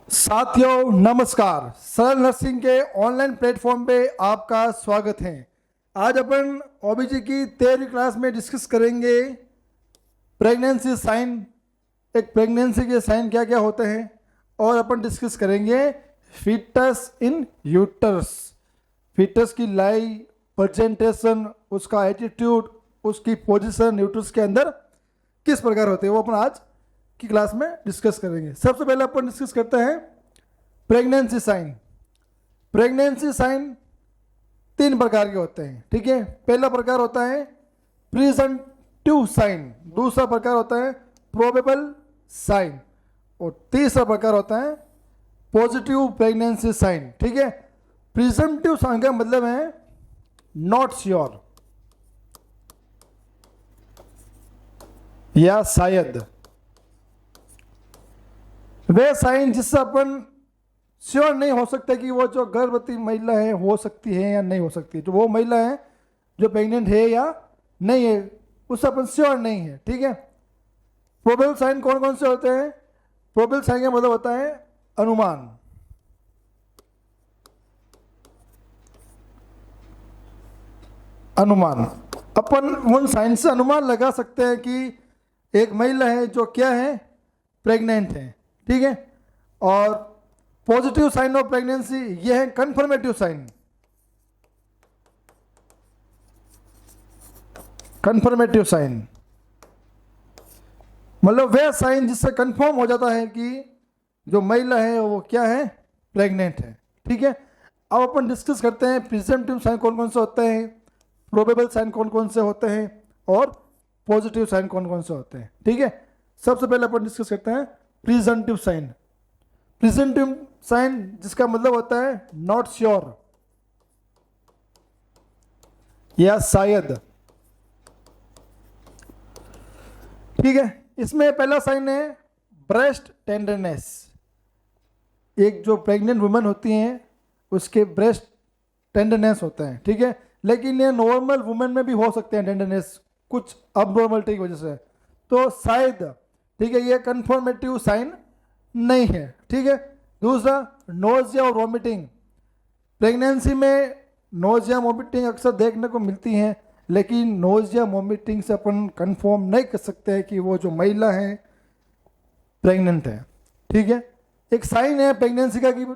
साथियों नमस्कार। सरल नर्सिंग के ऑनलाइन प्लेटफॉर्म पे आपका स्वागत है। आज अपन ओबीजी की 13वीं क्लास में डिस्कस करेंगे प्रेगनेंसी साइन। एक प्रेगनेंसी के साइन क्या क्या होते हैं, और अपन डिस्कस करेंगे फीटस इन यूटरस। फीटस की लाई, प्रेजेंटेशन, उसका एटीट्यूड, उसकी पोजीशन यूटरस के अंदर किस प्रकार होते हैं, वो अपन आज की क्लास में डिस्कस करेंगे। सबसे पहले अपन डिस्कस करते हैं प्रेगनेंसी साइन। प्रेगनेंसी साइन 3 प्रकार के होते हैं, ठीक है। पहला प्रकार होता है प्रिजम्पटिव साइन, दूसरा प्रकार होता है प्रोबेबल साइन, और तीसरा प्रकार होता है पॉजिटिव प्रेगनेंसी साइन, ठीक है। प्रिजम्पटिव साइन का मतलब है नॉट श्योर या शायद, वे साइन जिससे अपन श्योर नहीं हो सकता कि वो जो गर्भवती महिला है हो सकती है या नहीं हो सकती, तो वो महिला है जो प्रेग्नेंट है या नहीं है उससे अपन श्योर नहीं है, ठीक है। प्रोबेबल साइन कौन कौन से होते हैं? प्रोबेबल साइन का मतलब होता है अनुमान। अनुमान, अपन उन साइन से अनुमान लगा सकते हैं कि एक महिला है जो क्या है, प्रेग्नेंट है, ठीक है। और पॉजिटिव साइन ऑफ प्रेगनेंसी ये है कंफर्मेटिव साइन। कंफर्मेटिव साइन मतलब वह साइन जिससे कंफर्म हो जाता है कि जो महिला है वो क्या है, प्रेग्नेंट है, ठीक है। अब अपन डिस्कस करते हैं प्रिजम्पटिव साइन कौन कौन से होते हैं, प्रोबेबल साइन कौन कौन से होते हैं, और पॉजिटिव साइन कौन कौन से होते हैं, ठीक है। सबसे पहले अपन डिस्कस करते हैं प्रिजम्पटिव साइन। प्रिजम्पटिव साइन जिसका मतलब होता है नॉट श्योर या शायद, ठीक है। इसमें पहला साइन है ब्रेस्ट टेंडरनेस। एक जो प्रेग्नेंट वुमेन होती हैं उसके ब्रेस्ट टेंडरनेस होता है, ठीक है। लेकिन ये नॉर्मल वुमेन में भी हो सकते हैं टेंडरनेस, कुछ अबनॉर्मलिटी की वजह से, तो शायद, ठीक है, ये कंफर्मेटिव साइन नहीं है, ठीक है। दूसरा नोजिया और वॉमिटिंग। प्रेगनेंसी में नोजिया वॉमिटिंग अक्सर देखने को मिलती हैं, लेकिन नोजिया वॉमिटिंग से अपन कंफर्म नहीं कर सकते हैं कि वो जो महिला है प्रेग्नेंट है, ठीक है। एक साइन है प्रेगनेंसी का कि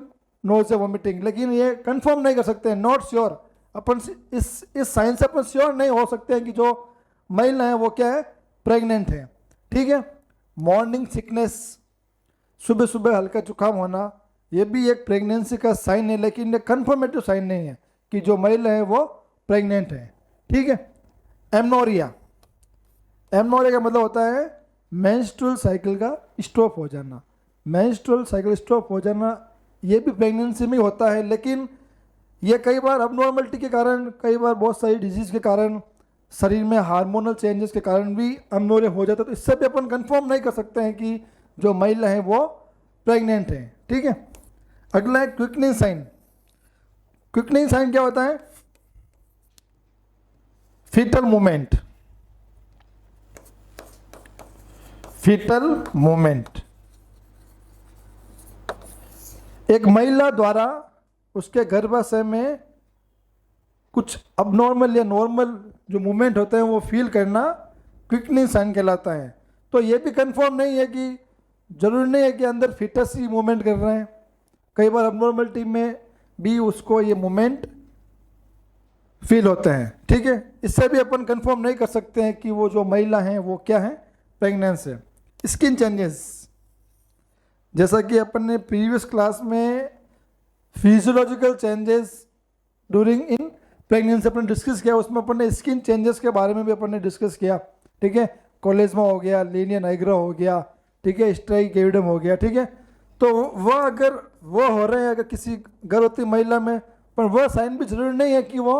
नोजिया वॉमिटिंग, लेकिन ये कंफर्म नहीं कर सकते हैं, नॉट श्योर। अपन इस साइन से अपन श्योर नहीं हो सकते हैं कि जो महिला है वो क्या है, प्रेग्नेंट है, ठीक है। मॉर्निंग सिकनेस, सुबह सुबह हल्का जुकाम होना, ये भी एक प्रेगनेंसी का साइन है, लेकिन ये कंफर्मेटिव साइन नहीं है कि जो महिला है वो प्रेग्नेंट है, ठीक है। एमनोरिया। एमनोरिया का मतलब होता है मेंस्ट्रुअल साइकिल का स्टॉप हो जाना। मेंस्ट्रुअल साइकिल स्टॉप हो जाना ये भी प्रेगनेंसी में होता है, लेकिन ये कई बार अबनॉर्मलिटी के कारण, कई बार बहुत सारी डिजीज के कारण, शरीर में हार्मोनल चेंजेस के कारण भी एमनोरिया हो जाता है, तो इससे भी अपन कंफर्म नहीं कर सकते हैं कि जो महिला है वो प्रेग्नेंट है, ठीक है। अगला है क्विकनिंग साइन। क्विकनिंग साइन क्या होता है? Fetal movement. फीटल मूवमेंट, एक महिला द्वारा उसके गर्भाशय में कुछ अबनॉर्मल या नॉर्मल जो मूवमेंट होते हैं वो फील करना क्विकनिंग साइन कहलाता है। तो ये भी कंफर्म नहीं है कि जरूरी नहीं है कि अंदर फीटस ही मूवमेंट कर रहे हैं, कई बार अबनॉर्मलिटी में भी उसको ये मूवमेंट फील होते हैं, ठीक है। इससे भी अपन कंफर्म नहीं कर सकते हैं कि वो जो महिला है वो क्या है, प्रेगनेंस है। स्किन चेंजेस, जैसा कि अपन ने प्रीवियस क्लास में physiological changes during in pregnancy upon discuss किया, उसमें अपन ने स्किन चेंजेस के बारे में भी अपन ने डिस्कस किया, ठीक है। कोलेज्मा हो गया, लीनिया नाइग्रा हो गया, ठीक है, स्ट्राइकेविडम हो गया, ठीक है। तो वह अगर वो हो रहे हैं अगर किसी गर्भवती महिला में, पर वह साइन भी जरूरी नहीं है कि वो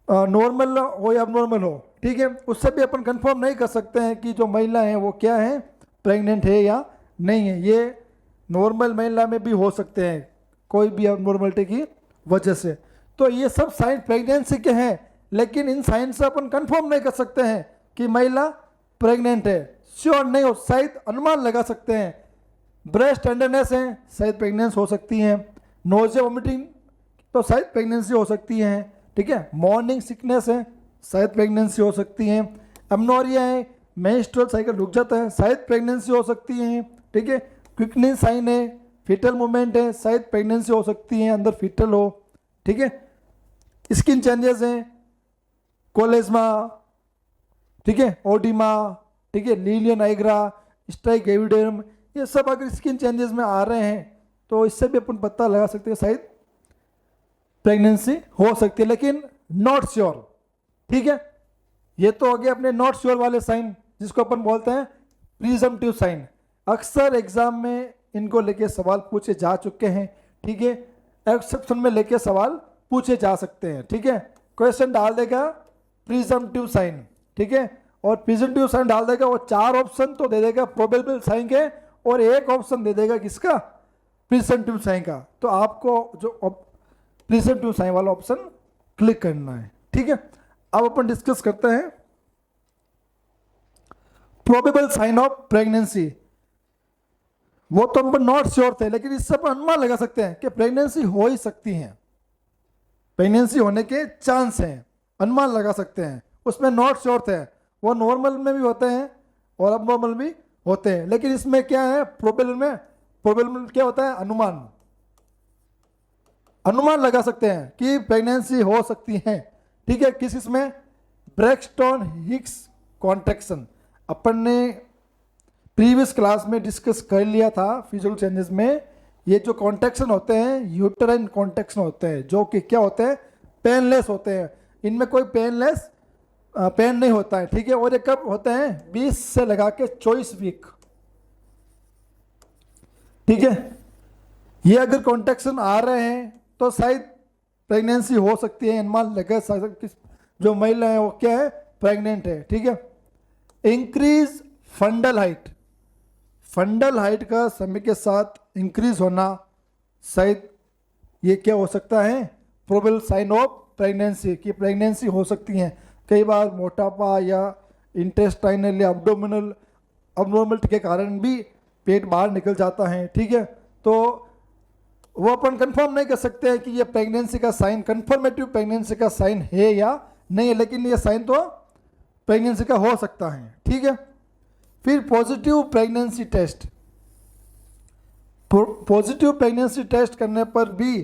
नॉर्मल हो या अबनॉर्मल हो, ठीक है। उससे भी अपन कंफर्म नहीं कर सकते हैं कि जो महिला है वो क्या है, प्रेग्नेंट है या नहीं है। ये नॉर्मल महिला में भी हो सकते हैं कोई भी अबनॉर्मलिटी की वजह से। तो ये सब साइन प्रेगनेंसी के हैं, लेकिन इन साइन से अपन कंफर्म नहीं कर सकते हैं कि महिला प्रेग्नेंट है, श्योर नहीं हो, शायद अनुमान लगा सकते हैं। ब्रेस्ट टेंडरनेस है, शायद प्रेगनेंस हो सकती है। नोजिया वोमिटिंग तो शायद प्रेगनेंसी हो सकती है, ठीक है। मॉर्निंग सिकनेस है, शायद प्रेगनेंसी हो सकती है। एमनोरिया है, मेंस्ट्रुअल साइकिल रुक जाता है, शायद प्रेगनेंसी हो सकती है, ठीक है। क्विकनिंग साइन है, फीटल मूवमेंट है, शायद प्रेगनेंसी हो सकती है, अंदर फीटल हो, ठीक है। स्किन चेंजेस हैं, कोलेस्मा, ठीक है, ओडिमा, ठीक है, लीलियन आइग्रा, स्ट्राइगेविडर्म, ये सब अगर स्किन चेंजेस में आ रहे हैं तो इससे भी अपन पता लगा सकते हैं शायद प्रेगनेंसी हो सकती है, लेकिन नॉट श्योर, ठीक है। ये तो हो गया अपने नॉट श्योर वाले साइन, जिसको अपन बोलते हैं प्रिजम्पटिव साइन। अक्सर एग्जाम में इनको लेके सवाल पूछे जा चुके हैं, ठीक है। एक्सेप्शन में लेके सवाल पूछे जा सकते हैं, ठीक है। क्वेश्चन डाल देगा प्रिजम्पटिव साइन, ठीक है, और प्रिजम्पटिव साइन डाल देगा, वो 4 ऑप्शन तो दे देगा प्रोबेबल साइन के, और 1 ऑप्शन दे देगा किसका, प्रिजम्पटिव साइन का। तो आपको जो प्रिजम्पटिव साइन वाला ऑप्शन क्लिक करना है, ठीक है। अब अपन डिस्कस करते हैं प्रोबेबल साइन ऑफ प्रेगनेंसी। वो तो हम नॉट श्योर थे, लेकिन इससे अपन अनुमान लगा सकते हैं कि प्रेगनेंसी हो ही सकती है, प्रेगनेंसी होने के चांस हैं, अनुमान लगा सकते हैं। उसमें नॉट श्योर थे, वो नॉर्मल में भी होते हैं और अब नॉर्मल भी होते हैं, लेकिन इसमें क्या है, प्रोबेबल में क्या होता है, अनुमान लगा सकते हैं कि प्रेगनेंसी हो सकती है, ठीक है। किस इसमें, ब्रैक्सटन हिक्स कॉन्ट्रैक्शन, अपन ने प्रीवियस क्लास में डिस्कस कर लिया था फिजिकल चेंजेस में। ये जो कॉन्ट्रैक्शन होते हैं यूटेराइन कॉन्ट्रैक्शन होते हैं, जो कि क्या होते हैं, पेनलेस होते हैं, इनमें कोई पेन नहीं होता है, ठीक है। और ये कब होते हैं, 20 से लगा के 24 वीक, ठीक है। ये अगर कॉन्ट्रैक्शन आ रहे हैं तो शायद प्रेगनेंसी हो सकती है, अनुमान लगा सकते जो महिला है वो क्या है, प्रेग्नेंट है, ठीक है। इंक्रीज फंडल हाइट का समय के साथ इंक्रीज होना, शायद ये क्या हो सकता है, प्रोबेबल साइन ऑफ प्रेगनेंसी, की प्रेगनेंसी हो सकती है। कई बार मोटापा या इंटेस्टाइनल या अबनॉर्मलिटी के कारण भी पेट बाहर निकल जाता है, ठीक है। तो वो अपन कंफर्म नहीं कर सकते हैं कि ये प्रेगनेंसी का साइन, कंफर्मेटिव प्रेगनेंसी का साइन है या नहीं है, लेकिन ये साइन तो प्रेगनेंसी का हो सकता है, ठीक है। फिर positive pregnancy test, positive pregnancy test करने पर भी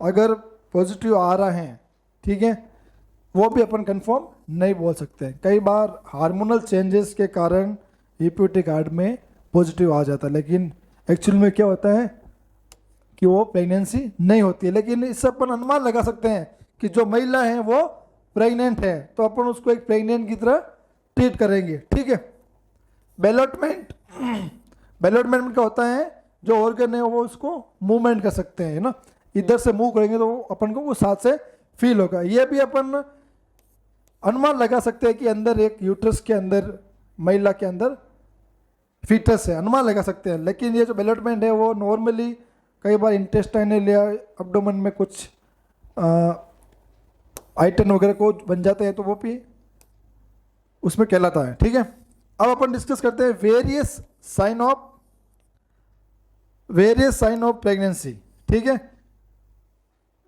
अगर पॉजिटिव आ रहा है, ठीक है, वो भी अपन कंफर्म नहीं बोल सकते। कई बार हार्मोनल चेंजेस के कारण ईपीटी कार्ड में पॉजिटिव आ जाता है, लेकिन एक्चुअल में क्या होता है कि वो प्रेगनेंसी नहीं होती है। लेकिन इससे अपन अनुमान लगा सकते हैं कि जो महिला है वो प्रेग्नेंट है, तो अपन उसको एक प्रेग्नेंट की तरह ट्रीट करेंगे, ठीक है। बैलोटमेंट में क्या होता है, जो ऑर्गन है वो उसको मूवमेंट कर सकते हैं ना, इधर से मूव करेंगे तो अपन को उस हाथ से फील होगा। ये भी अपन अनुमान लगा सकते हैं कि अंदर एक यूट्रस के अंदर, महिला के अंदर फीटस है, अनुमान लगा सकते हैं। लेकिन ये जो बैलोटमेंट है वो नॉर्मली कई बार इंटेस्टाइनल या एब्डोमेन में कुछ आइटन वगैरह को बन जाते हैं, तो वो भी उसमें कहलाता है, ठीक है। अब अपन डिस्कस करते हैं वेरियस साइन ऑफ प्रेगनेंसी, ठीक है।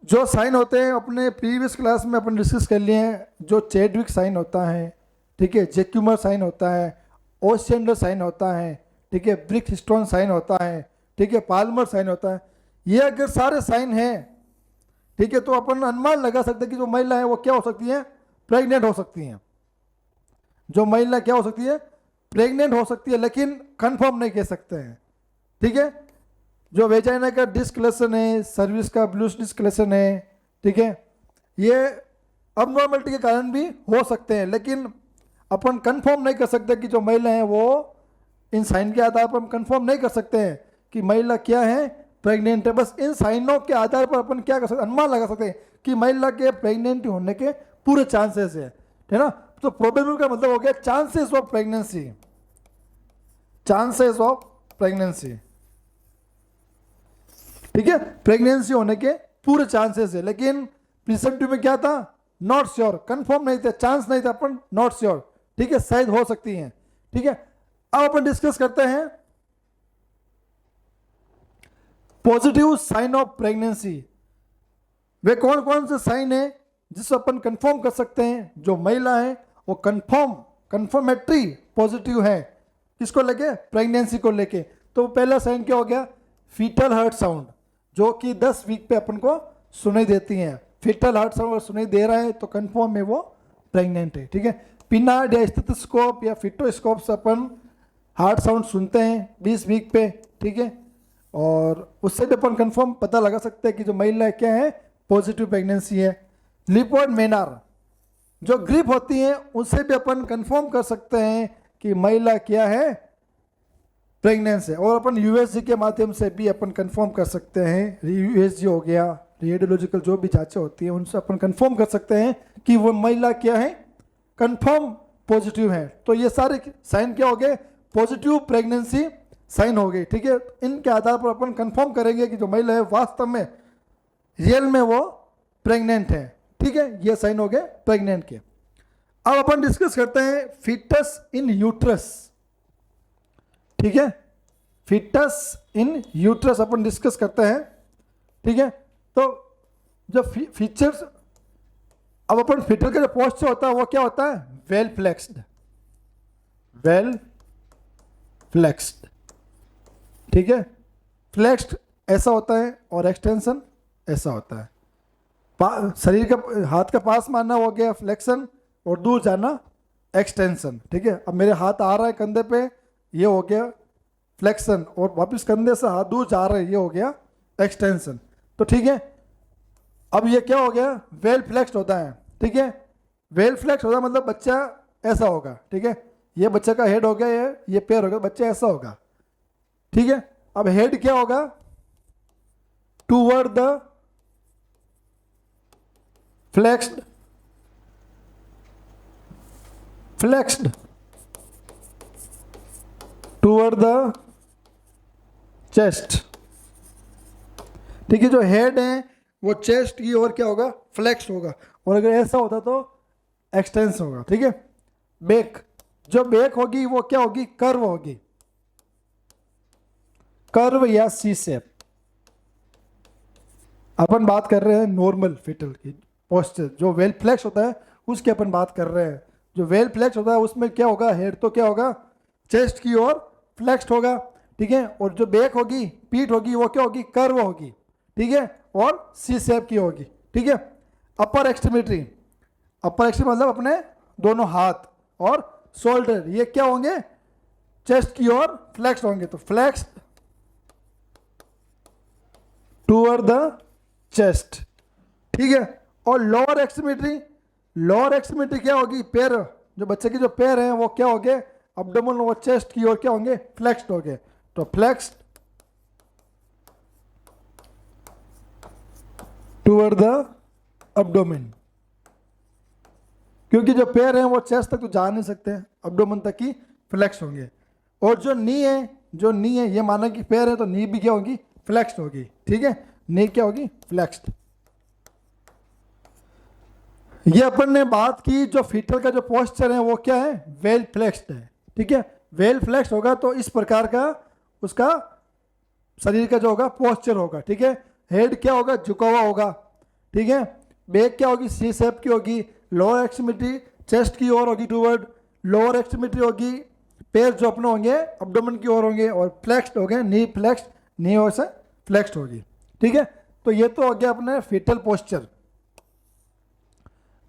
जो साइन होते हैं अपने प्रीवियस क्लास में अपन डिस्कस कर लिए हैं, जो चैडविक साइन होता है, ठीक है, जैक्यूमर साइन होता है, ओसेंडर साइन होता है, ठीक है, ब्रिकस्टोन साइन होता है, ठीक है, पाल्मर साइन होता है। ये अगर सारे साइन हैं, ठीक है, तो अपन अनुमान लगा सकते हैं कि जो महिला है वो क्या हो सकती है, प्रेग्नेंट हो सकती हैं। जो महिला क्या हो सकती है, प्रेग्नेंट हो सकती है, लेकिन कंफर्म नहीं कह सकते हैं, ठीक है। जो वेजाइना का डिस्कलेशन है, सर्विस का ब्लूस डिस्कलेशन है, ठीक है, ये अबनॉर्मलिटी के कारण भी हो सकते हैं, लेकिन अपन कंफर्म नहीं कर सकते कि जो महिला है वो, इन साइन के आधार पर हम कंफर्म नहीं कर सकते हैं कि महिला क्या है, प्रेग्नेंट है। बस इन साइनों के आधार पर अपन क्या कर सकते, अनुमान लगा सकते हैं कि महिला के प्रेग्नेंट होने के पूरे चांसेस है ना। तो प्रोबेबल का मतलब हो गया चांसेस ऑफ प्रेगनेंसी, ठीक है, प्रेगनेंसी होने के पूरे चांसेस है। लेकिन प्रिसम्पटिव में क्या था, नॉट श्योर, कंफर्म नहीं था, चांस नहीं था, अपन नॉट श्योर, ठीक है, शायद हो सकती हैं, ठीक है। अब अपन डिस्कस करते हैं पॉजिटिव साइन ऑफ प्रेगनेंसी, वे कौन कौन से साइन है जिससे अपन कंफर्म कर सकते हैं जो महिला है वो कंफर्मेटरी पॉजिटिव है, किसको लेके, प्रेगनेंसी को लेके। तो पहला साइन क्या हो गया, फीटल हार्ट साउंड, जो कि 10 वीक पे अपन को सुनाई देती हैं। फीटल हार्ट साउंड सुनाई दे रहा है तो कंफर्म है वो प्रेग्नेंट है, ठीक है। पिनार्ड या स्टेथोस्कोप या फिटोस्कोप से अपन हार्ट साउंड सुनते हैं 20 वीक पे, ठीक है, और उससे भी अपन कंफर्म पता लगा सकते हैं कि जो महिला क्या है, पॉजिटिव प्रेगनेंसी है। लिपोइड मेनार, जो ग्रिप होती है उससे भी अपन कंफर्म कर सकते हैं कि महिला क्या है, प्रेगनेंस है। और अपन यूएसजी के माध्यम से भी अपन कंफर्म कर सकते हैं, यूएसजी हो गया, रेडियोलॉजिकल जो भी जांचें होती हैं उनसे अपन कंफर्म कर सकते हैं कि वो महिला क्या है, कंफर्म पॉजिटिव है। तो ये सारे साइन क्या हो गए, पॉजिटिव प्रेगनेंसी साइन हो गई, ठीक है। इनके आधार पर अपन कंफर्म करेंगे कि जो महिला है वास्तव में रियल में वो प्रेग्नेंट है, ठीक है। ये साइन हो गए प्रेग्नेंट के। अब अपन डिस्कस करते हैं फीटस इन यूट्रस, ठीक है। फीटस इन यूट्रस अपन डिस्कस करते हैं, ठीक है। तो जो फीचर्स, अब अपन फीटल का जो पोस्चर होता है वो क्या होता है, वेल फ्लेक्स्ड, वेल फ्लेक्स्ड, ठीक है। फ्लेक्स्ड ऐसा होता है और एक्सटेंशन ऐसा होता है। शरीर का हाथ का पास मारना हो गया फ्लेक्शन और दूर जाना एक्सटेंशन, ठीक है। अब मेरे हाथ आ रहा है कंधे पे, ये हो गया फ्लेक्शन, और वापस कंधे से हाथ दूर जा रहा है, ये हो गया एक्सटेंशन। तो ठीक है, अब ये क्या हो गया, वेल फ्लेक्स्ड होता है, ठीक है। वेल फ्लेक्स्ड होता है मतलब बच्चा ऐसा होगा, ठीक है। ये बच्चे का हेड हो गया, ये पैर हो गया, बच्चा ऐसा होगा, ठीक है। अब हेड क्या होगा, toward the flexed, flexed toward the chest, ठीक है। जो हेड है वो चेस्ट की ओर क्या होगा, फ्लेक्स होगा, और अगर ऐसा होता तो एक्सटेंस होगा, ठीक है। बैक, जो बैक होगी वो क्या होगी, कर्व होगी, कर्व या सी शेप। अपन बात कर रहे हैं नॉर्मल फीटल की पोस्चर, जो वेल फ्लेक्स होता है उसकी अपन बात कर रहे हैं। जो वेल फ्लेक्स होता है उसमें क्या होगा, हेड तो क्या होगा, चेस्ट की ओर फ्लेक्स्ड होगा, ठीक है। और जो बैक होगी, पीठ होगी, वो क्या होगी, कर्व होगी, ठीक है, और सी शेप की होगी, ठीक है। अपर एक्सट्रीमिटी, अपर एक्सट्रीमिटी मतलब अपने दोनों हाथ और शोल्डर, ये क्या होंगे, चेस्ट की ओर फ्लेक्स्ड होंगे, तो फ्लेक्स्ड टूवर्ड द चेस्ट, ठीक है। और लोअर एक्सट्रीमिटी, लोअर एक्सट्रीमिटी क्या होगी, पैर, जो बच्चे के जो पैर हैं वो क्या होंगे, अब्डोमेन और चेस्ट की ओर क्या होंगे, फ्लेक्स्ड होंगे, तो फ्लेक्स्ड टूवर्ड द अब्डोमेन, क्योंकि जो पैर हैं वो चेस्ट तक तो जा नहीं सकते, अब्डोमेन तक ही फ्लेक्स होंगे। और जो नी है, जो नी है, ये माना कि पैर है तो नी भी क्या होगी, फ्लेक्स्ड होगी, ठीक है। नी क्या होगी, फ्लेक्स्ड। ये अपन ने बात की, जो फीटल का जो पोस्चर है वो क्या है, वेल फ्लेक्स्ड है, ठीक है। वेल फ्लेक्स्ड होगा तो इस प्रकार का उसका शरीर का जो होगा पोस्चर होगा, ठीक है। हेड क्या होगा, झुका हुआ होगा, ठीक है। बैक क्या होगी, सी शेप की होगी। लोअर एक्सट्रीमिटी चेस्ट की ओर होगी टूवर्ड, लोअर एक्सट्रीमिटी होगी, पैर जो अपने होंगे अब्डोमेन की ओर होंगे, और फ्लेक्स्ड हो गए, नी फ्लेक्स्ड, नी ओर से फ्लेक्स्ड होगी, ठीक है। तो ये तो हो गया अपने फीटल पोस्चर।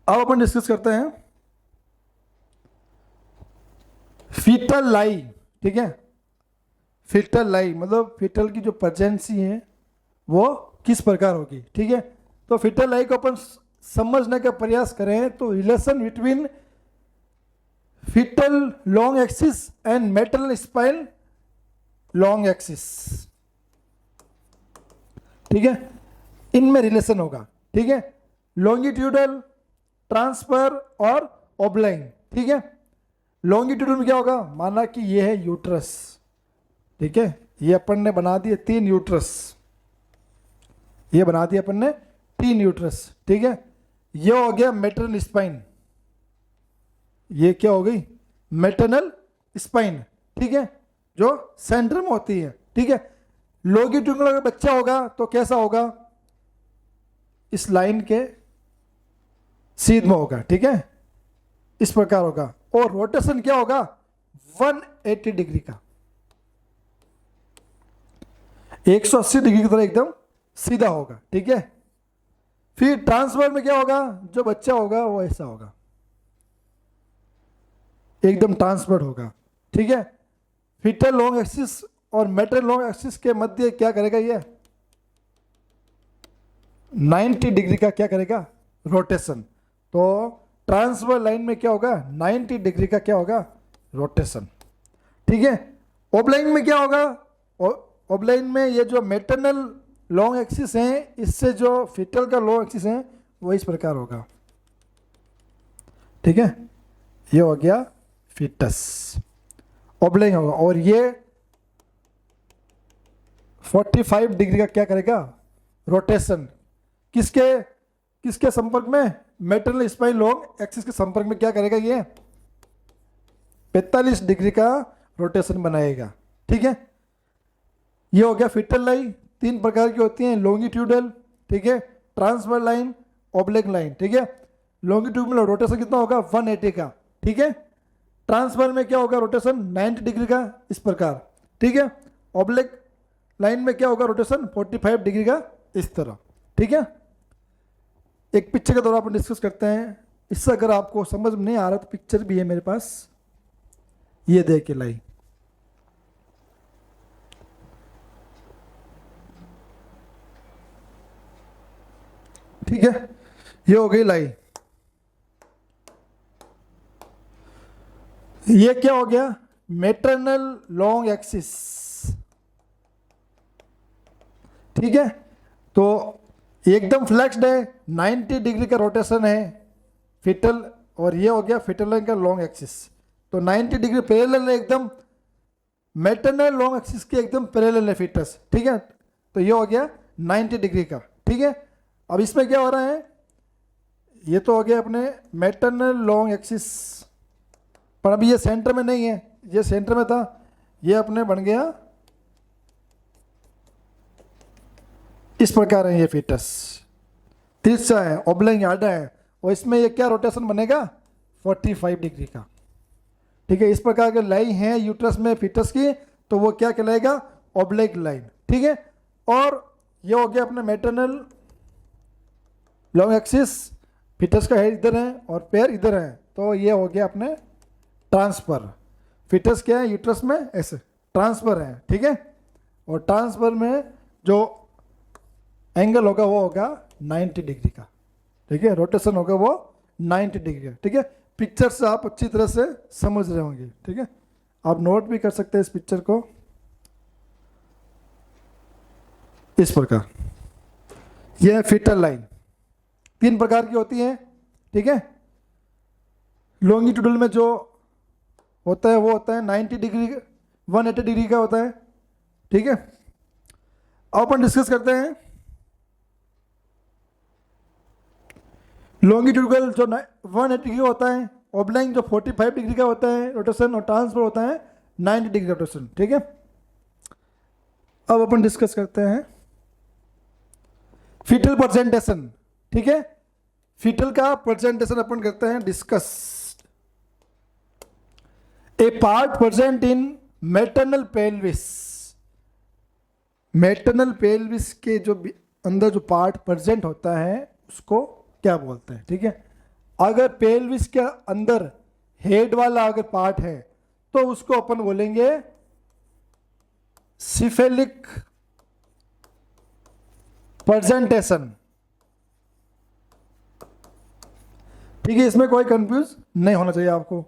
अब अपन डिस्कस करते हैं फीटल लाई, ठीक है। फीटल लाई मतलब फीटल की जो प्रेजेंसी है वो किस प्रकार होगी, ठीक है। तो फीटल लाई को अपन समझने का प्रयास करें तो relation between foetal long axis and maternal spine long axis, ठीक है, इनमें रिलेशन होगा, ठीक है। लॉन्गिट्यूडल, ट्रांसफर और ओब्लाइन, ठीक है। लॉन्गिट्यूड में क्या होगा, माना कि ये है यूट्रस, ठीक है, ये अपन ने बना दिए 3 यूट्रस, ये बना दिया अपन ने 3 यूट्रस, ठीक है। ये हो गया मैटरनल स्पाइन, ये क्या हो गई, मैटरनल स्पाइन, ठीक है, जो सेंटर में होती है, ठीक है। लॉन्गिट्यूडनल अगर बच्चा होगा तो कैसा होगा, इस लाइन के सीध में होगा, ठीक है, इस प्रकार होगा। और रोटेशन क्या होगा, 180 डिग्री का, 180 डिग्री की तरह एकदम सीधा होगा, ठीक है। फिर ट्रांसफर में क्या होगा, जो बच्चा होगा वो ऐसा होगा, एकदम ट्रांसफर होगा, ठीक है। फीटल लॉन्ग एक्सिस और मेटल लॉन्ग एक्सिस के मध्य क्या करेगा, ये 90 डिग्री का क्या करेगा, रोटेशन। तो ट्रांसफर लाइन में क्या होगा, 90 डिग्री का क्या होगा, रोटेशन, ठीक है। ओबलाइन में क्या होगा, ओबलाइन में ये जो मेटरनल लॉन्ग एक्सिस है, इससे जो फीटल का लॉन्ग एक्सिस है वो इस प्रकार होगा, ठीक है। ये हो गया फीटस, ओबलाइन होगा। और ये 45 डिग्री का क्या करेगा, रोटेशन, किसके किसके संपर्क में, मेटरनल स्पाइन लॉन्ग एक्सिस के संपर्क में क्या करेगा, ये 45 डिग्री का रोटेशन बनाएगा, ठीक है। ये हो गया फीटल लाइन। 3 प्रकार की होती हैं, लॉन्गिट्यूडल, ठीक है, ट्रांसफर लाइन, ओब्लिक लाइन, ठीक है। लॉन्गिट्यूडल रोटेशन कितना होगा, 180 का, ठीक है। ट्रांसफर में क्या होगा, रोटेशन 90 डिग्री का, इस प्रकार, ठीक है। ओब्लिक लाइन में क्या होगा, रोटेशन 45 डिग्री का, इस तरह, ठीक है। एक पिक्चर के द्वारा अपन डिस्कस करते हैं। इससे अगर आपको समझ में नहीं आ रहा तो पिक्चर भी है मेरे पास, ये देखिए लाइन, ठीक है, ये हो गई लाइन। ये क्या हो गया, मेटरनल लॉन्ग एक्सिस, ठीक है। तो एकदम फ्लेक्स्ड है, 90 डिग्री का रोटेशन है फिटल, और ये हो गया फिटल लाइन का लॉन्ग एक्सिस। तो 90 डिग्री पैरेलल है एकदम, मेटरनल लॉन्ग एक्सिस के एकदम पैरेलल है फिटस, ठीक है। तो ये हो गया 90 डिग्री का, ठीक है। अब इसमें क्या हो रहा है, ये तो हो गया अपने मेटरनल लॉन्ग एक्सिस, पर अभी ये सेंटर में नहीं है, ये सेंटर में था, ये अपने बन गया इस प्रकार है, ये फिटस तिरछा है, ओब्लिक आधा है, और इसमें ये क्या रोटेशन बनेगा, 45 डिग्री का, ठीक है। इस प्रकार के लाइन है यूट्रस में फिटस की, तो वो क्या कहलाएगा, ओब्लिक लाइन, ठीक है। और ये हो गया अपना मेटरनल लॉन्ग एक्सिस, फिटस का हेड इधर है और पैर इधर है, तो ये हो गया अपने ट्रांसफर। फिटस क्या है यूट्रस में, ऐसे ट्रांसफर है, ठीक है। और ट्रांसफर में जो एंगल होगा वो होगा 90 डिग्री का, ठीक है, रोटेशन होगा वो 90 डिग्री का, ठीक है। पिक्चर से आप अच्छी तरह से समझ रहे होंगे, ठीक है। आप नोट भी कर सकते हैं इस पिक्चर को, इस प्रकार। यह है फिटल लाइन, 3 प्रकार की होती है, ठीक है। लॉन्गिट्यूडल में जो होता है वो होता है 90 डिग्री, 180 डिग्री का होता है, ठीक है। अब अपन डिस्कस करते हैं लॉन्गिट्यूडल जो 180 डिग्री होता है, ओब्लाइक जो 45 डिग्री का होता है रोटेशन, और ट्रांसफर होता है 90 डिग्री रोटेशन, ठीक है। अब अपन डिस्कस करते हैं फीटल प्रेजेंटेशन, ठीक है। फीटल का प्रेजेंटेशन अपन करते हैं discuss. A part present in maternal pelvis, maternal pelvis के जो अंदर जो पार्ट प्रेजेंट होता है उसको क्या बोलते हैं, ठीक है। अगर पेल्विस के अंदर हेड वाला अगर पार्ट है तो उसको अपन बोलेंगे सिफेलिक प्रेजेंटेशन, ठीक है। इसमें कोई कंफ्यूज नहीं होना चाहिए आपको।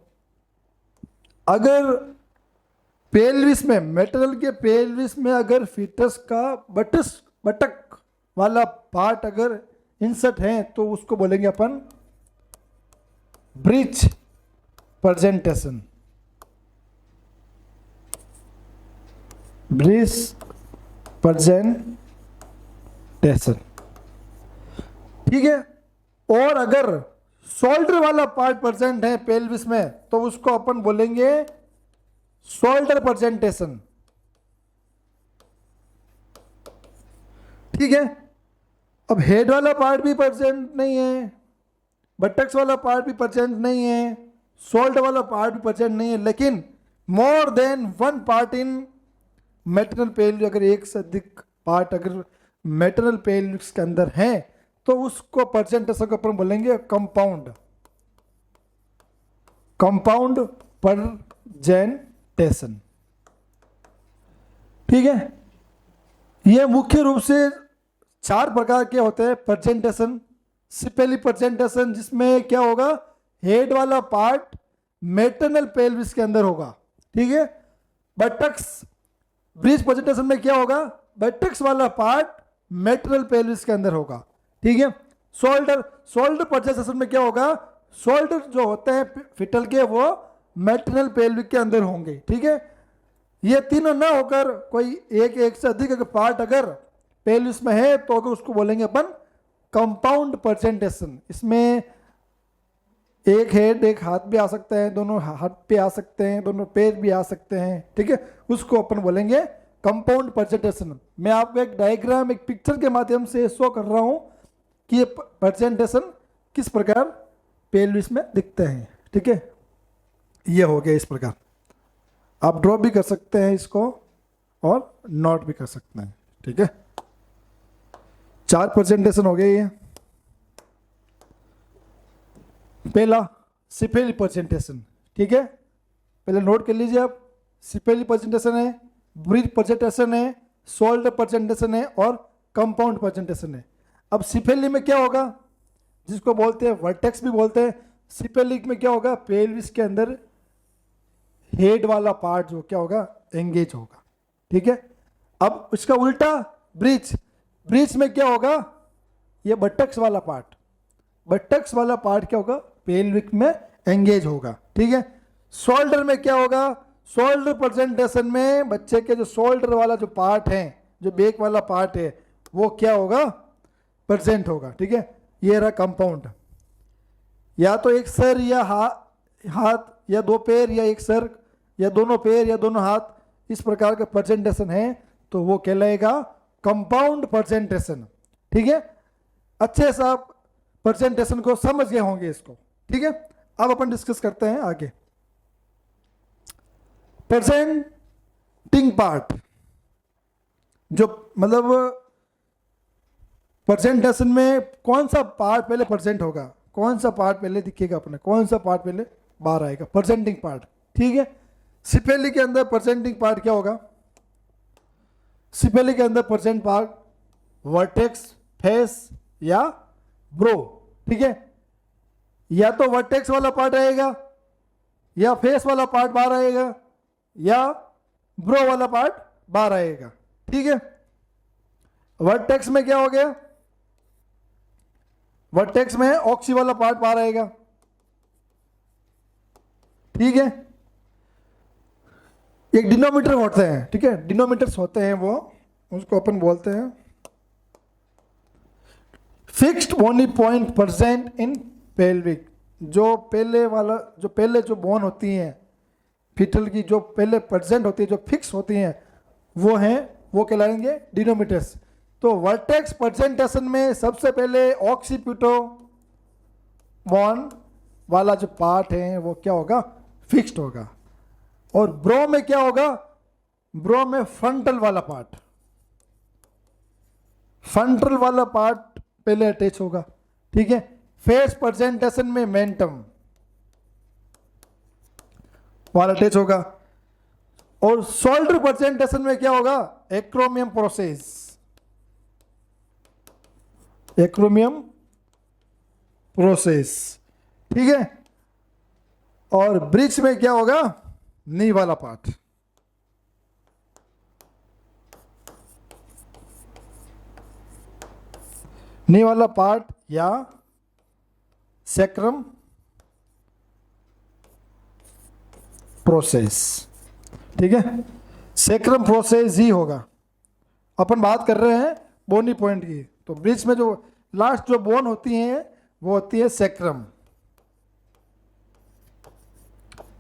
अगर पेल्विस में, मेटरनल के पेल्विस में अगर फीटस का बटक वाला पार्ट अगर इंसर्ट है तो उसको बोलेंगे अपन ब्रीच प्रेजेंटेशन, ब्रीच प्रेजेंटेशन, ठीक है। और अगर शोल्डर वाला पार्ट प्रेजेंट है पेल्विस में तो उसको अपन बोलेंगे शोल्डर प्रेजेंटेशन, ठीक है। अब हेड वाला पार्ट भी प्रेजेंट नहीं है, बटक्स वाला पार्ट भी प्रेजेंट नहीं है, शोल्ड वाला पार्ट भी प्रेजेंट नहीं है, लेकिन more than one part in maternal pelvis, अगर एक से अधिक पार्ट अगर मैटरनल पेल्विस के अंदर है तो उसको प्रेजेंटेशन को अपन बोलेंगे कंपाउंड, कंपाउंड प्रेजेंटेशन। ठीक है, ये मुख्य रूप से 4 प्रकार के होते हैं प्रेजेंटेशन। सिपेली प्रेजेंटेशन, जिसमें क्या होगा, हेड वाला पार्ट मैटरनल पेल्विस के अंदर होगा। ठीक है। बटक्स ब्रीच प्रेजेंटेशन में क्या होगा, बटक्स वाला पार्ट मैटरनल पेल्विस के अंदर होगा। ठीक है। शोल्डर, शोल्डर प्रेजेंटेशन में क्या होगा, शोल्डर जो होते हैं फिटल के वो मैटरनल पेल्विक के अंदर होंगे। ठीक है। ये तीनों ना होकर कोई एक से अधिक अगर पार्ट अगर पेल्विस में है तो अगर उसको बोलेंगे अपन कंपाउंड प्रेजेंटेशन। इसमें एक हेड एक हाथ भी आ सकता है, दोनों हाथ पे आ सकते हैं, दोनों पैर भी आ सकते हैं। ठीक है, उसको अपन बोलेंगे कंपाउंड प्रेजेंटेशन। मैं आपको एक डायग्राम, एक पिक्चर के माध्यम से शो कर रहा हूं कि ये प्रेजेंटेशन किस प्रकार पेल्विस में दिखते हैं। ठीक है, ये हो गया इस प्रकार। आप ड्रॉ भी कर सकते हैं इसको और नोट भी कर सकते हैं। ठीक है, 4 प्रेजेंटेशन हो गए ये। पहला सिपेली प्रेजेंटेशन। ठीक है, पहले नोट कर लीजिए आप। सिपेली प्रेजेंटेशन है, ब्रीच प्रेजेंटेशन है, शोल्डर प्रेजेंटेशन है और कंपाउंड प्रेजेंटेशन है। अब सिपेली में क्या होगा, जिसको बोलते हैं वर्टेक्स भी बोलते हैं, सिपेलिक में क्या होगा, पेल्विस के अंदर हेड वाला पार्ट जो क्या होगा, एंगेज होगा। ठीक है। अब इसका उल्टा ब्रीच, ब्रीच में क्या होगा, ये बटक्स वाला पार्ट, बटक्स वाला पार्ट क्या होगा, पेल्विक में एंगेज होगा। ठीक है। शोल्डर में क्या होगा, शोल्डर प्रेजेंटेशन में बच्चे के जो शोल्डर वाला जो पार्ट है, जो बैक वाला पार्ट है, वो क्या होगा, प्रेजेंट होगा। ठीक है, ये रहा कंपाउंड। या तो एक सर या हाथ या 2 पैर या एक सर या दोनों पैर या दोनों हाथ, इस प्रकार का प्रेजेंटेशन है तो वो कहलाएगा कंपाउंड प्रेजेंटेशन। ठीक है, अच्छे से आप प्रेजेंटेशन को समझ गए होंगे इसको। ठीक है, अब अपन डिस्कस करते हैं आगे। प्रेजेंटिंग पार्ट, जो मतलब प्रेजेंटेशन में कौन सा पार्ट पहले प्रेजेंट होगा, कौन सा पार्ट पहले दिखेगा अपने, कौन सा पार्ट पहले बाहर आएगा, प्रेजेंटिंग पार्ट। ठीक है, सिपेली के अंदर प्रेजेंटिंग पार्ट क्या होगा, सिपेली के अंदर प्रेजेंट पार्ट वर्टेक्स, फेस या ब्रो। ठीक है, या तो वर्टेक्स वाला पार्ट आएगा, या फेस वाला पार्ट बाहर आएगा, या ब्रो वाला पार्ट बाहर आएगा। ठीक है, वर्टेक्स में क्या हो गया, वर्टेक्स में ऑक्सी वाला पार्ट बाहर आएगा। ठीक है, एक डिनोमीटर होते हैं। ठीक है, डिनोमीटर्स होते हैं, वो उसको अपन बोलते हैं fixed bony point present in pelvic. जो पहले वाला, जो पहले जो बोन होती हैं फिटल की, जो पहले प्रेजेंट होती है, जो फिक्स होती हैं, वो हैं, वो कहलाएंगे डिनोमीटर्स। तो वर्टेक्स प्रेजेंटेशन में सबसे पहले ऑक्सीपिटो बोन वाला जो पार्ट है वो क्या होगा, फिक्स्ड होगा। और ब्रो में क्या होगा, ब्रो में फ्रंटल वाला पार्ट, फ्रंटल वाला पार्ट पहले अटैच होगा। ठीक है, फेस प्रेजेंटेशन में मेंटम वाला अटैच होगा। और शोल्डर प्रेजेंटेशन में क्या होगा, एक्रोमियम प्रोसेस, एक्रोमियम प्रोसेस। ठीक है, और ब्रिज में क्या होगा, नी वाला पार्ट। नी वाला पार्ट या सैक्रम प्रोसेस। ठीक है, सैक्रम प्रोसेस ही होगा। अपन बात कर रहे हैं बोनी पॉइंट की, तो ब्रिज में जो लास्ट जो बोन होती है वो होती है सैक्रम,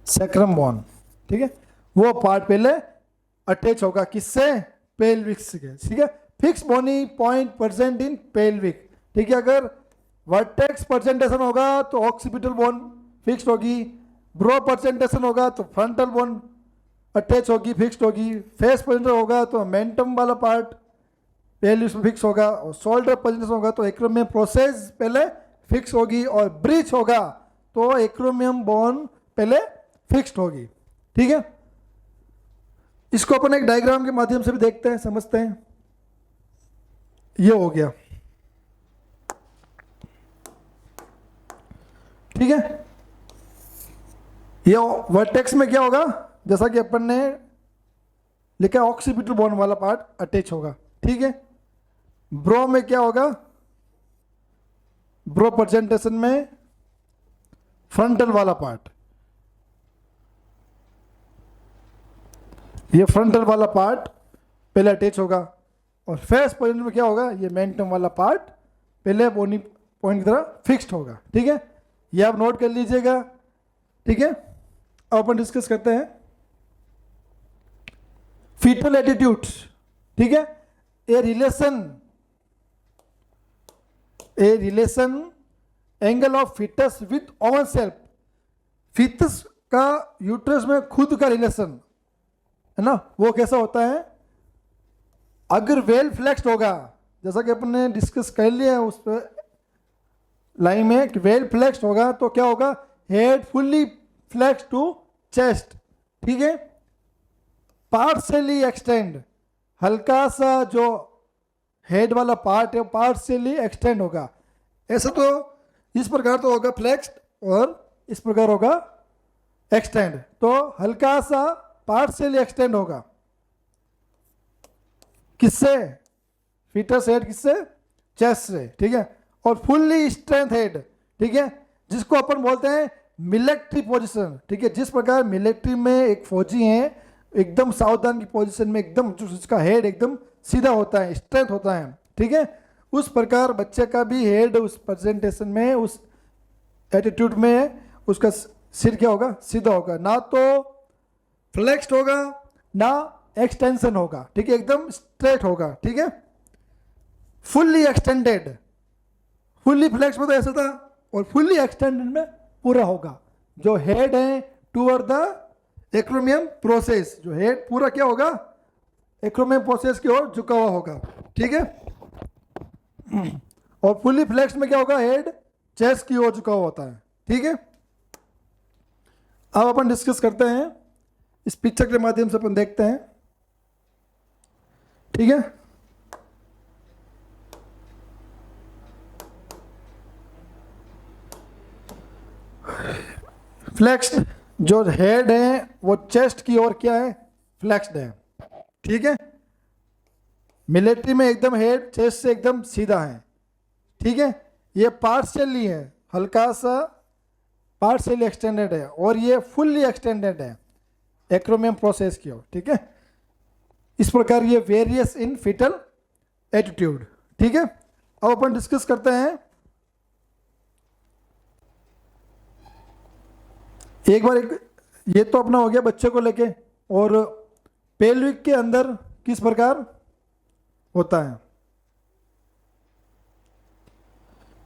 सैक्रम बोन। ठीक है, वो पार्ट पहले अटैच होगा किससे, पेल्विक से। ठीक है, fix bony point present in pelvic. ठीक है, अगर वर्टेक्स प्रेजेंटेशन होगा तो ऑक्सीपिटल बोन फिक्स्ड होगी, ब्रो प्रेजेंटेशन होगा तो फ्रंटल बोन अटैच होगी, फिक्स्ड होगी, फेस प्रेजेंटेशन होगा तो मेंटम वाला पार्ट पेल्विस में फिक्स होगा, और शोल्डर प्रेजेंटेशन होगा तो एक्रोमियम प्रोसेस पहले फिक्स होगी, और ब्रीच होगा तो एक्रोमियम बोन पहले फिक्स्ड होगी। ठीक है, इसको अपन एक डायग्राम के माध्यम से भी देखते हैं, समझते हैं। ये हो गया। ठीक है, ये वर्टेक्स में क्या होगा, जैसा कि अपन ने लिखा ऑक्सीपिटल बोन वाला पार्ट अटैच होगा। ठीक है, ब्रो में क्या होगा, ब्रो प्रेजेंटेशन में फ्रंटल वाला पार्ट, ये फ्रंटल वाला पार्ट पहले अटैच होगा, और फेस प्रेजेंटेशन में क्या होगा, ये मेंटम वाला पार्ट पहले बोनी पॉइंट की तरह फिक्स्ड होगा। ठीक है, ये आप नोट कर लीजिएगा। ठीक है, अब अपन डिस्कस करते हैं फीटल एटीट्यूड। ठीक है, a relation angle of foetus with own self. Foetus का यूट्रस में खुद का रिलेशन है ना, वो कैसा होता है, अगर वेल फ्लेक्स्ड होगा, जैसा कि अपन ने डिस्कस कर लिया है उस पर लाइन में कि वेल फ्लेक्स्ड होगा तो क्या होगा, head fully flex to chest. ठीक है, पार्शियली एक्सटेंड, हल्का सा जो हेड वाला पार्ट है पार्शियली एक्सटेंड होगा। ऐसा तो इस प्रकार तो होगा फ्लेक्स्ड, और इस प्रकार होगा एक्सटेंड, तो हल्का सा पार्शियली एक्सटेंड होगा। किससे, फीटस हेड किससे, चेस्ट से। ठीक है, और फुल्ली स्ट्रेंथ हेड। ठीक है, जिसको अपन बोलते हैं मिलिट्री पोजीशन। ठीक है, जिस प्रकार मिलिट्री में एक फौजी है एकदम सावधान की पोजीशन में, एकदम जिसका हेड एकदम सीधा होता है, स्ट्रेंथ होता है। ठीक है, उस प्रकार बच्चे का भी हेड उस प्रेजेंटेशन में, उस एटीट्यूड में उसका सिर क्या होगा, सीधा होगा, ना तो फ्लेक्स्ड होगा ना एक्सटेंशन होगा। ठीक है, एकदम स्ट्रेट होगा। ठीक है, फुल्ली एक्सटेंडेड, फुल्ली फ्लेक्स में तो ऐसा था, और फुल्ली एक्सटेंडेड में पूरा होगा। जो हेड है टूवर्ड द एक्रोमियम प्रोसेस, जो हेड पूरा क्या होगा, एक्रोमियम प्रोसेस की ओर झुका हुआ होगा। ठीक है, और फुल्ली फ्लेक्स में क्या होगा, हेड चेस्ट की ओर झुका हुआ होता है। ठीक है, अब अपन डिस्कस करते हैं, इस पिक्चर के माध्यम से अपन देखते हैं। ठीक है, फ्लेक्स्ड जो हेड है वो चेस्ट की ओर क्या है, फ्लेक्स्ड है। ठीक है, मिलिट्री में एकदम हेड चेस्ट से एकदम सीधा है। ठीक है, ये पार्शियली है, हल्का सा पार्शियली एक्सटेंडेड है, और ये फुल्ली एक्सटेंडेड है एक्रोमियम प्रोसेस की ओर। ठीक है, इस प्रकार ये वेरियस इन फीटल एटीट्यूड। ठीक है, अब अपन डिस्कस करते हैं, एक बार ये तो अपना हो गया बच्चे को लेके, और पेल्विक के अंदर किस प्रकार होता है,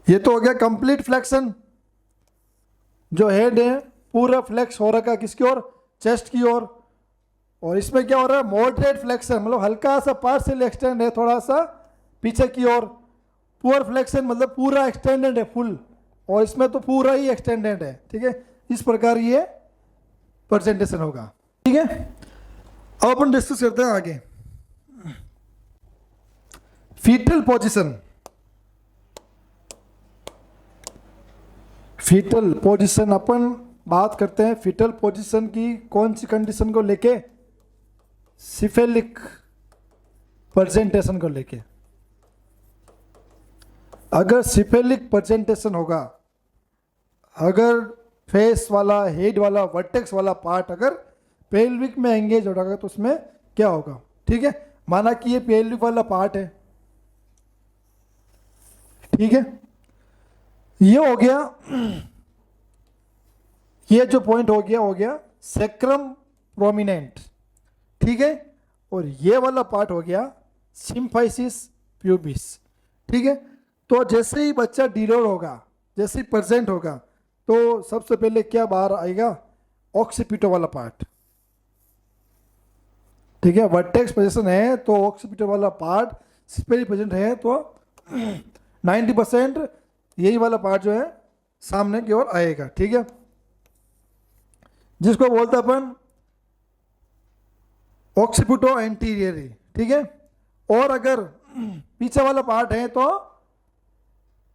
ये तो हो गया कंप्लीट फ्लेक्शन, जो हेड है पूरा फ्लेक्स हो रखा किसकी ओर, चेस्ट की ओर। और इसमें क्या हो रहा है, मॉडरेट फ्लेक्शन, मतलब हल्का सा पार्शियल एक्सटेंड है, थोड़ा सा पीछे की ओर। पुअर फ्लेक्शन मतलब पूरा एक्सटेंडेड है फुल, और इसमें तो पूरा ही एक्सटेंडेड है। ठीक है, इस प्रकार ये प्रेजेंटेशन होगा। ठीक है, अब अपन डिस्कस करते हैं आगे फीटल पोजीशन। फीटल पोजीशन अपन बात करते हैं, फीटल पोजीशन की कौन सी कंडीशन को लेके, सिफेलिक प्रेजेंटेशन को लेके। अगर सिफेलिक प्रेजेंटेशन होगा, अगर फेस वाला, हेड वाला, वर्टेक्स वाला पार्ट अगर पेल्विक में एंगेज होगा तो उसमें क्या होगा। ठीक है, माना कि ये पेल्विक वाला पार्ट है। ठीक है, ये हो गया, ये जो पॉइंट हो गया सेक्रम प्रोमिनेंट। ठीक है, और ये वाला पार्ट हो गया सिम्फाइसिस प्यूबिस। ठीक है, तो जैसे ही बच्चा डिलोड होगा, जैसे ही प्रेजेंट होगा, तो सबसे पहले क्या बाहर आएगा? ऑक्सीपिटो वाला पार्ट। ठीक है, वर्टेक्स पोजीशन है तो ऑक्सीपिटो वाला पार्ट स्पेरी प्रेजेंट है तो 90% यही वाला पार्ट जो है सामने की ओर आएगा। ठीक है, जिसको बोलते हैं अपन ऑक्सीपिटो एंटीरियरी। ठीक है, और अगर पीछे वाला पार्ट है तो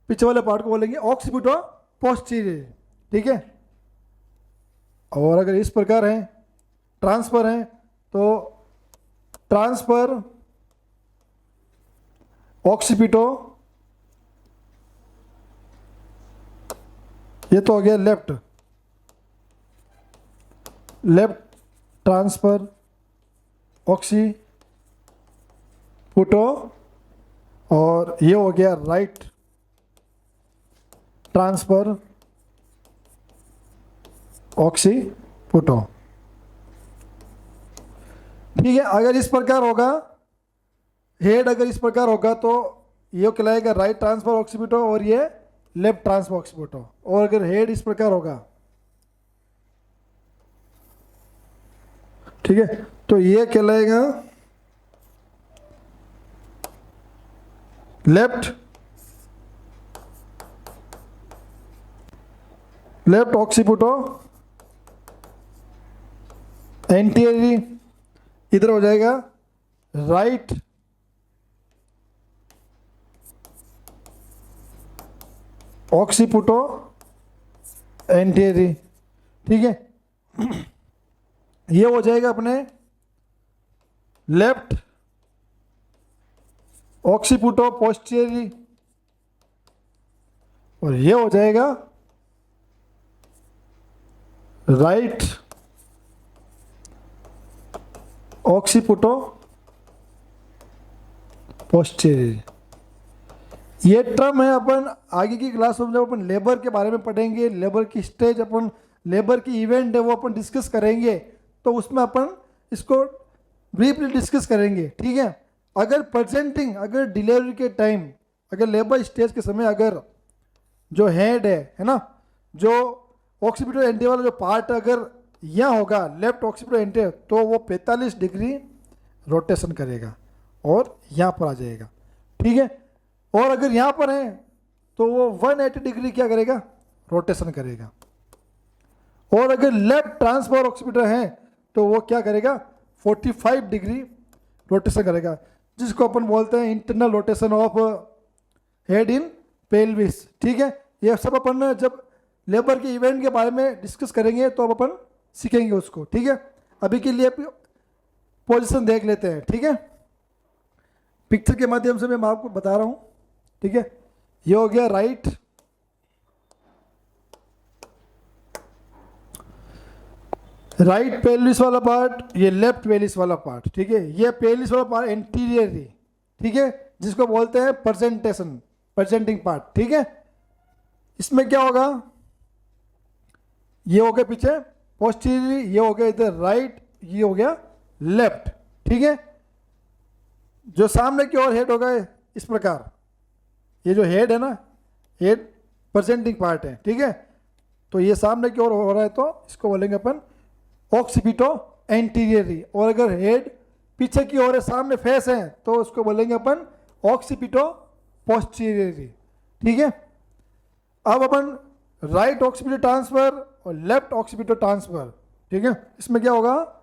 पीछे वाले पार्ट को बोलेंगे ऑक्सीपिटो पोस्टीरियर। ठीक है, और अगर इस प्रकार है, ट्रांसफर है, तो ट्रांसफर ऑक्सीपिटो, ये तो हो गया लेफ्ट, लेफ्ट ट्रांसफर ऑक्सीपिटो, और ये हो गया राइट ट्रांसफर ऑक्सीपिटो। ठीक है, अगर इस प्रकार होगा, हेड अगर इस प्रकार होगा तो ये कहलाएगा राइट ट्रांसफर ऑक्सीपिटो और ये लेफ्ट ट्रांसफर ऑक्सीपिटो। और अगर हेड इस प्रकार होगा, ठीक है, तो ये कहलाएगा लेफ्ट ऑक्सीपिटो एंटीरियरी, इधर हो जाएगा राइट ऑक्सीपिटो एंटीरियरी। ठीक है, ये हो जाएगा अपने लेफ्ट ऑक्सीपिटो पोस्टीरियरी, और ये हो जाएगा राइट ऑक्सीपिटो पोस्टीरियर। ये टर्म है, अपन आगे की क्लास में जब अपन लेबर के बारे में पढ़ेंगे, लेबर की स्टेज, अपन लेबर की इवेंट है वो अपन डिस्कस करेंगे, तो उसमें अपन इसको ब्रीफली डिस्कस करेंगे। ठीक है, अगर प्रेजेंटिंग, अगर डिलीवरी के टाइम, अगर लेबर स्टेज के समय अगर जो हेड है ना, जो ऑक्सीपिटो एंटी वाला जो पार्ट अगर यहाँ होगा लेफ्ट ऑक्सीपिटो एंटी, तो वो 45 डिग्री रोटेशन करेगा और यहाँ पर आ जाएगा। ठीक है, और अगर यहाँ पर है तो वो 180 डिग्री क्या करेगा? रोटेशन करेगा। और अगर लेफ्ट ट्रांसफर ऑक्सीपिटो है तो वो क्या करेगा? 45 डिग्री रोटेशन करेगा, जिसको अपन बोलते हैं internal rotation of head in pelvis. ठीक है, ये सब अपन जब लेबर के इवेंट के बारे में डिस्कस करेंगे तो अब अपन सीखेंगे उसको। ठीक है, अभी के लिए पोजीशन देख लेते हैं। ठीक है, पिक्चर के माध्यम से मैं आपको बता रहा हूं। ठीक है, ये हो गया राइट पेल्विस वाला पार्ट, ये लेफ्ट पेल्विस वाला पार्ट। ठीक है, ये पेल्विस वाला पार्ट एंटीरियरली, ठीक है, जिसको बोलते हैं प्रेजेंटिंग पार्ट। ठीक है, इसमें क्या होगा? ये हो गया पीछे पोस्टीरियरली, ये हो गया इधर राइट, ये हो गया लेफ्ट। ठीक है, जो सामने की ओर हेड होगा इस प्रकार, ये जो हेड है ना, हेड प्रेजेंटिंग पार्ट है। ठीक है, तो ये सामने की ओर हो रहा है तो इसको बोलेंगे अपन ऑक्सीपिटो एंटीरियरी। और अगर हेड पीछे की ओर है, सामने फेस है, तो उसको बोलेंगे अपन ऑक्सीपिटो पोस्टीरियरी। ठीक है, अब अपन राइट ऑक्सीपिटो ट्रांसफर और लेफ्ट ऑक्सीपिटो ट्रांसफर। ठीक है, इसमें क्या होगा?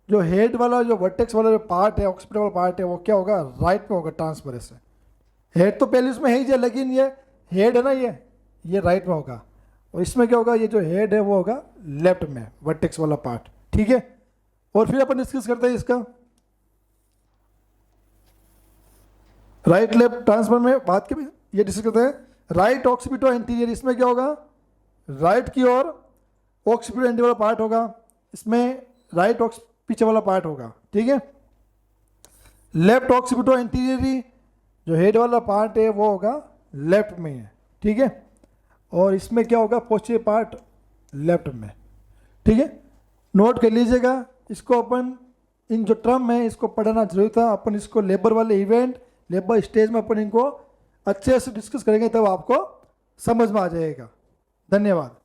जो हेड वाला, जो वर्टेक्स वाला जो पार्ट है, ऑक्सीपिटो वाला पार्ट है, वो क्या होगा? राइट में होगा ट्रांसफर। ऐसे हेड तो पहले इसमें है ही, लेकिन ये हेड है ना, ये राइट में होगा। और इसमें क्या होगा? ये जो हेड है वो होगा लेफ्ट में, वर्टेक्स वाला पार्ट। ठीक है, और फिर अपन डिस्कस करते हैं इसका राइट लेफ्ट ट्रांसफर में बात के, ये डिस्कस करते हैं राइट ऑक्सीपिटो एंटीरियर। इसमें क्या होगा? राइट की ओर ऑक्सीपिटो एंटीरियर वाला पार्ट होगा, इसमें राइट पीछे वाला पार्ट होगा। ठीक है, लेफ्ट ऑक्सीपिटो एंटीरियरी, जो हेड वाला पार्ट है वो होगा लेफ्ट में है। ठीक है, और इसमें क्या होगा? पोस्टीरियर पार्ट लेफ्ट में। ठीक है, नोट कर लीजिएगा, इसको अपन इन जो टर्म है इसको पढ़ना जरूरी था। अपन इसको लेबर वाले इवेंट, लेबर स्टेज में अपन इनको अच्छे से डिस्कस करेंगे तब आपको समझ में आ जाएगा। धन्यवाद।